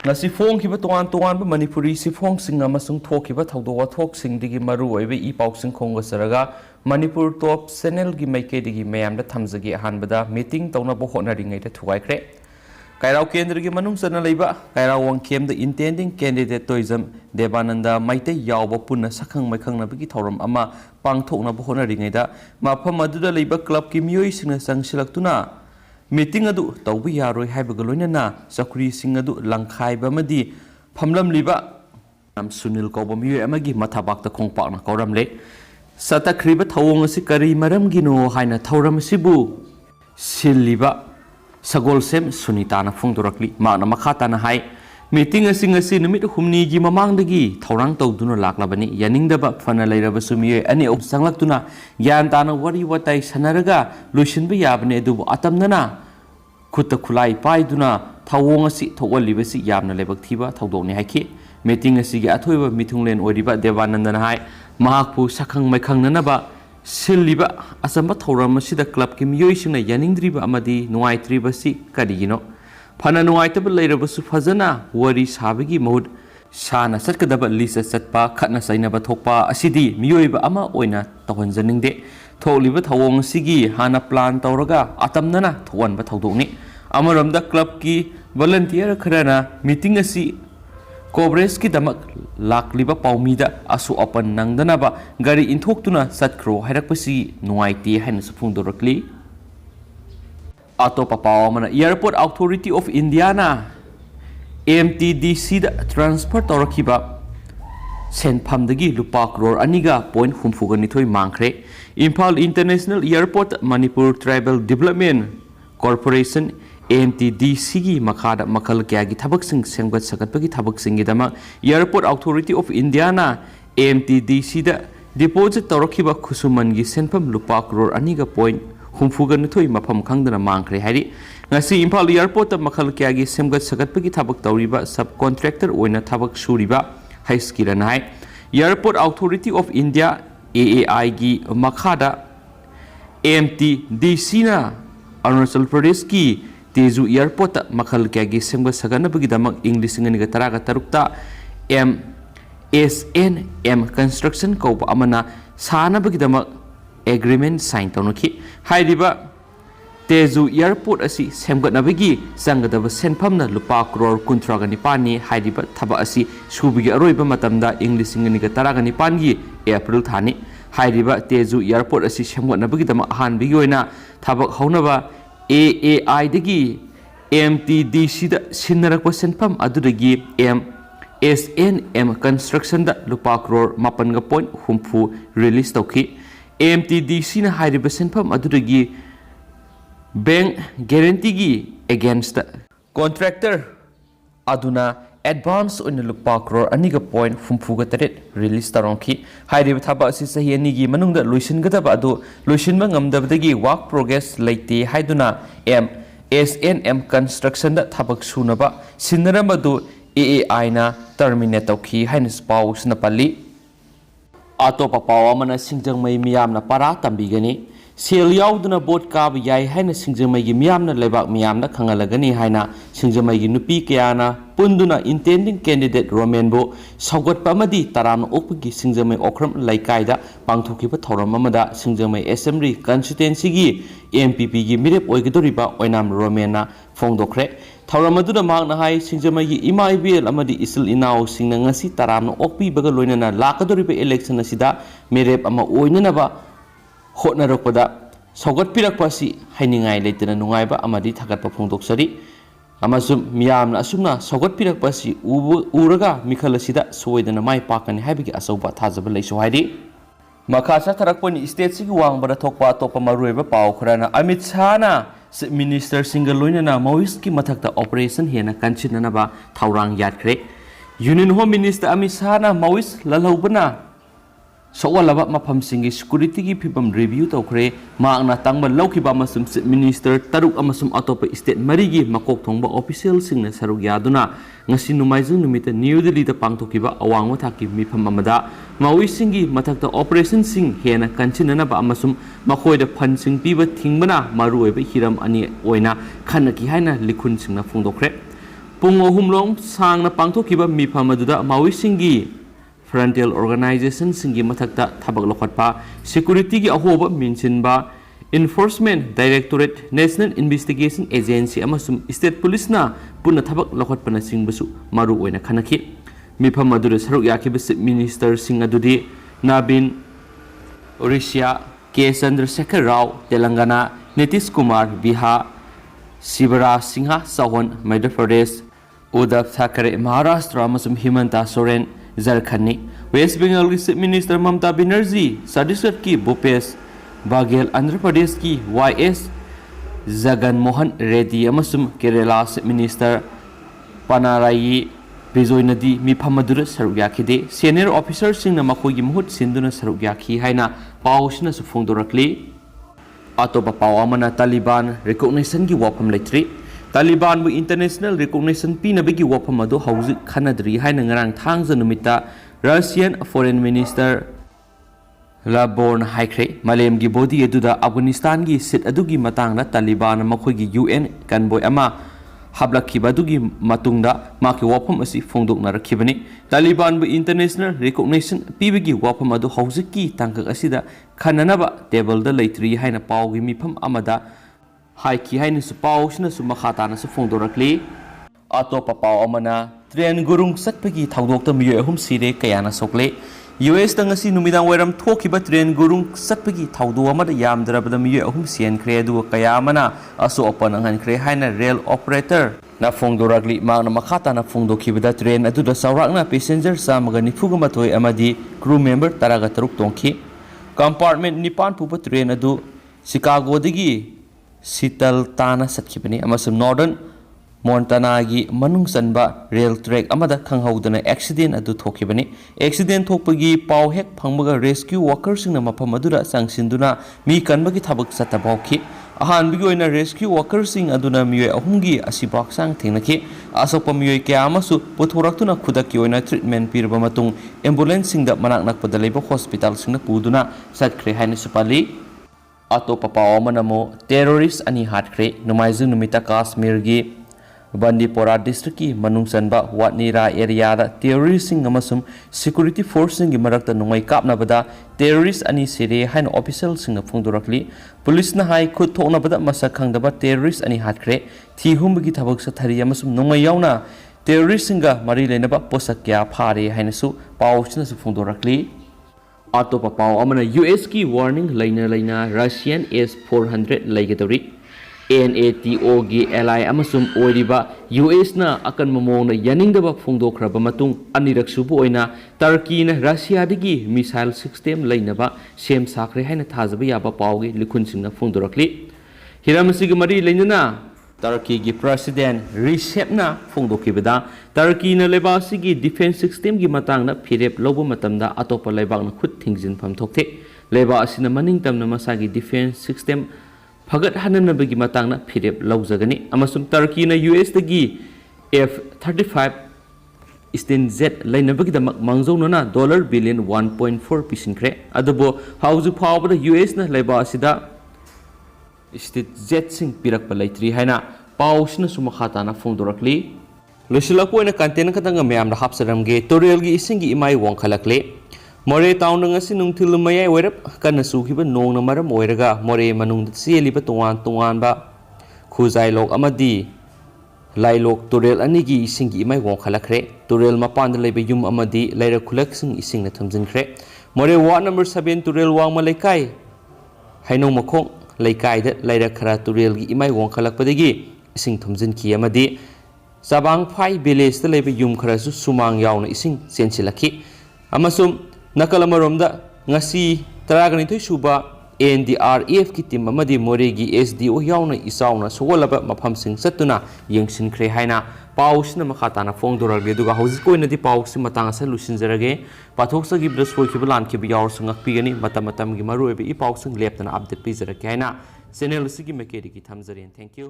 ngasi phong khiba tongan tongan ba manipuri si phong singa masung thokiba thawdo wathok singdigi maru oibe I pauk sing khonga saraga manipur top channel gi maike digi mayam da thamjagi hanbada meeting tawna bo hona ringai da thuwaikhre kairau kendra gi manung sana leiba kairau wangkem the intending candidate toism debananda maite yawba punna sakhang maikhang na bigi thoram ama pangthokna bo hona ringai da mafam aduda leiba club ki miyoi singna sangsilaktuna meeting adu tawbi yaroi haibaga loinana sakuri sing adu langkhai ba madi phamlam liba nam sunil koba miyoi amagi mathabak ta khongpak na koram le satakriba thawong asi kari maram gino haina thoram sibu siliba sagol sem sunita na phungdorakli ma na makhata na hai meeting asi numit humni gi mamang dagi thorang tawduna laklabani yaningdaba fana leiraba sumiyoi ani op sanglaktuna yan tana wari watai sanaraga luishinba yabne dubu atamnana khutta khulai paiduna thawong asi thogwalibasi yamna lebak thiba thawdokni haiki meeting asi gi athoiba mithunglen oriba devanandana hai mahakpu sakhang maikhang nanaba siliba asamba thoram asida club ki miyoi singna yaningdriba amadi nuaitriba si karigino fana nuaitab leirabasu fazana wari sabigi mahut sana satkadaba lisa satpa khatna sainaba thokpa asidi miyoiba ama oina tawhanjaningde tholiba thawong sigi hana plan tawraga atamnana thwanba thawdokni amaramda club ki volunteer kharana meeting asi coverage ki damak lakliba paumida asu open nangdanaba gari inthoktuna satkro hairakpasi nuaiti haina sufungdorakli Atopa pawamana Airport Authority of India na MTDC da transfer tawrakiba senphamdagi lupa crore aniga point humfuga nithoi mangkhre Imphal International Airport Manipur Tribal Development Corporation MTDC gi makhada makhal kya gi thabak sing semgat sagatpagi thabak sing gi dama Airport Authority of India na MTDC da deposit tawrakiba khusuman gi senpham lupa crore aniga point humfuga nuthoi mafam khangdana mangkhre hari ngasi Imphal Airport ta makhal kya gi semgat sagatpagi thabak tawriba subcontractor oina thabak suriba haiskira nai Airport Authority of India AAI gi makhada MTDC na Arunachal Pradesh ki Tezu Airport ta makhal kya gi semgat saganabagi damak English ngani ga taraga tarukta MSNM construction ko amana sanabagi damak agreement sign tawnuki hairiba Tezu Airport asi semgatnabagi sangadaba senphamna lupa crore 39 ni hairiba thaba asi subigi aroiba matamda English ngani ga taraga nipan gi April thani hairiba Tezu Airport asi semgatnabagi dama ahan bigi oina thabak haunaba AAI dagi MTDC da sinnarakpa senpham adudagi MSNM construction da lupa crore 8.humfu release tawki MTDC na hairiba senpham adudagi bank guarantee gi against the contractor aduna advance on lupa crore aniga point humfuga taret release tarongki hairiba thaba asi sahi anigi manungda loisingadaba adu loisinba ngamdabadagi work progress leite haiduna MSNM construction da thabak sunaba sinnaramadu AAI na terminate tawki hainis paus na pali Atopa pawamana singjangmai miyamna para tambigani sel yauduna bot kab yai haina singjamai gi miyamna lebak miyamna khangalagani haina singjamai gi nupi kayana punduna intending candidate romenbo saugat pamadi taram okpagi singjamai okram laikai da pangthokiba thoram amada singjamai assembly constituency gi MPP gi mirep oigidoriba oinam romena phongdokre thauramadu magna hai singjamai gi imaibel amadi isil inaw singna ngasi taram okpi baga loinana lakadoriba election asida mirep ama oinanaba hotnarakpada saugat pirakpasi hainingai leitana nungaiba amadi thagatpa phongdoksari amasum miyamna asumna saugat pirakpasi uraga mikhalasida soidana mai pakani haibigi asauba thajaba leiso hairi makhasa tharakpani state sigi wangbara thokpa topa maruiba paw khurana Amit Shah na minister single loinana Maoist ki mathakta operation henna Kansinnaba Yatkhre Union Home Minister Amit Shah na Maoist Lalhoubana Sawalaba mafam singi security gi phibam review tawkhre maangna tangba laukiba masum minister taruk amasum atopa state marigi makok thongba official singna saruk yaduna ngasi numaijung numita New Delhi da pangthokiba awangwa thaki mifam amada mawi singi mathakta operation sing hena Kansinnaba amasum makoida phan sing piba thingbana maru oiba hiram ani oina khanaki haina likhun singna phungdokre पुंग अहुमलों सांगना पांथोखिबा मिफम अदुदा माओइसिंगी फ्रंटियल organisation सिंगी मथक्ता थबक लखटपा security की अहोबा मिनसिनबा enforcement directorate national investigation agency अमसुम state police ना पुनः थबक लखटपना सिंगबसु मारू ओइना खनखि मिफम अदुदा सरुक याखिबा चीफ मिनिस्टर सिंग अदुदी नाबिन ओडिशा के चंद्रशेखर राव तेलंगाना नीतीश कुमार बिहार शिवराज सिंह चौहान मध्य प्रदेश उद्धव ठाकरे महाराष्ट्र अमसुम हिमंता सोरेन झारखंड वेस्ट बंगाल की चीफ मिनिस्टर ममता बनर्जी छत्तीसगढ़ की भूपेश बघेल आंध्र प्रदेश की YS जगन मोहन रेड्डी अमसुम केरला चीफ मिनिस्टर पनाराई बिजोयनदी मिफम अदुदा सरुक याखिदे सीनियर ऑफिसर सिंह मखोगी मुहुत सिंदुना सरुक याखि हाइना पाउसिना सुफोंदोरक्ली अतोपा पाव अमना तालिबान रिकॉग्निशन की वाफम लेट्री तालिबान बु इंटरनेशनल रिकॉग्निशन पीनबगी वाफम अदो हौजिक खनद्री हाइना ngarang thangja numita Russian foreign minister लाबोर्न हाइख्रे मलेम की बॉडी अदुदा अफगानिस्तान की सीट अदुगी मतंगना तालिबान मखोगी UN कन्वॉय अमा हाबलाखिबदुगी मतुंगदा माकी वाफम असि फोंदोकनारखिबनि तालिबान बु इंटरनेशनल रिकॉग्निशन पीबगी वाफम अदु हौजिकी तांकक असिदा खननबा टेबल दा लेट्री हाइना पावगी मिफम अमदा हाइकी हाइना सु पावसिना सु मखाताना सु फोंदोरखली अतोपा पाव अमना ट्रेन गुरुंग सत्पगी थाउदोकता मियो अहुम सिरे कयाना सोकले US तंगसी नुमिदांग वैरम थोखिबा ट्रेन गुरुंग सत्पगी थाउदो अमदा यामदरबदा मियो अहुम सियनख्रे अदु कयामना असो अपन अंगनख्रे हाइना रेल ऑपरेटर ना फोंदोरगली मांगना मखाताना फोंदोखिबदा ट्रेन अदुदा सौराकना पैसेंजर चामगा निफुगा मथोय अमदी क्रू मेंबर तरागा तरुक तोंखि कंपार्टमेंट निपान पुबा ट्रेन अदु शिकागोदगी सीतल ताना सत्खिबनी अमसम नॉर्दर्न मोंटाना की मनुंग चनबा रेल ट्रैक अमदा खंगहौदना एक्सीडेंट अदु थोखिबनी एक्सीडेंट थोकपगी पाव हेक फंगबगा रेस्क्यू वर्कर्सना मफम अदुदा सांगसिंदुना मी कनबगी थबक सतबावखि अहानबगी ओइना रेस्क्यू वर्कर्सिंग अदुना मियोय अहुमगी असिबाक सांग थेंगनखि असोप मियोय क्या अमसु पुथोरक्तुना खुदकी ओइना ट्रीटमेंट पिरबा मतुंग एम्बुलेंस सिंगदा मनाक नकपदा लेबा हॉस्पिटल सिंगना पुदुना सटख्रे हाइना सुपाली अतोपा पाव अमनमो टेररिस्ट अनि हाटख्रे नुमाइजु नुमिता कश्मीर की बंदीपोरा डिस्ट्रिक्ट की मनुंग चनबा वाटनीरा एरिया टेररिस्ट सिक्योरिटी फोर्स की मरक्ता नुंगै कापनाबदा टेररिस्ट अनि सिरे हाइन ऑफिशियल सिंग फोंदोरक्ली पुलिस ना हाई खुद थोकनाबदा मसक खंगदबा टेररिस्ट अनि हाटख्रे थीहुमबगी थबक सथरी अमसुम नुंगै यावना टेररिस्ट सिंगा मरी लेनबा पोसक क्या फारे हाइनसु पाउसनसु फोंदोरक्ली अतोपा पाव अमना US की वार्निंग लैना रशियन S-400 लैगदौरी NATO की एलाई अमसुम ओरिबा US ना अकन ममोंगना यानिंगदबा फोंदोखरबा मतुंग अनिरकसुबु ओइना टर्की ना रशिया दगी मिसाइल सिस्टम लैनबा सेम साखरे हाइना थाजबा याबा पावगी लिखुनसिंगना फोंदोरक्ली हिरामसिगी मरी लैना टर्की की प्रेसिडेंट रिसेपना फोंदोखिबदा टर्की ना लेबासिगी डिफेंस सिस्टम की मतंगना फिरेप लौबा मतमदा अतोपा लेबाकना खुद थिंगजिनफम थोकथे लेबा असिना मनिंगतमना मसागी डिफेंस सिस्टम फगत हननबगी मतंगना फिरेप लौजगनी अमसुम टर्की ना US दगी F-35 स्टेनजेट लैनबगीदमक मांगजौनना $1 billion 1.4 पिसिनख्रे adobo हाउजु फावबदा US ना लेबा असिदा स्टेट जेट सिंग पिरक लेट्री हाइना पाउसना सुमखाताना फोंदोरक्ली लोसिलकपोइना कंटेन खतंग मैम हापसरमगे तोरेल की इसिंग की इमाई वंखलकले मोरे town ngasi nungthil mayai oirap kana sukiba nongna maram oiraga more manung cheliba towan ba khuzai lok amadi lailok torel ani gi ising gi mai wong khalakre torel mapan leiba yum amadi laira khulak sing ising na thamjinkhre more ward number 7 torel wang malaikai haino makhong laikai da laira khara torel gi imai wong khalakpadagi ising thamjinki amadi sabang phai village da leiba yum khara su sumang yauna ising sensilakhi amasum नकलमरोमदा ngasi तरागनिथोय सुबा NDRF की team अमदी मोरेगी SDO यावना इसावना सोगलबा मफमसिंग सत्तुना यंगसिनख्रे हाइना पाउसना मखाताना फोंदोरगे दुगा हौजिकोइनदि पाउसि मतांगसा लुसिनजरगे पाथोक्सगी ब्रसफोइखिबा लानखिबा यावरसंग अक्पिगनि मतमतमगी मरुएबि इ पाउसंग लेपतना update पिजरके हाइना channel सिगी मेकेरी की थमजरेन thank you.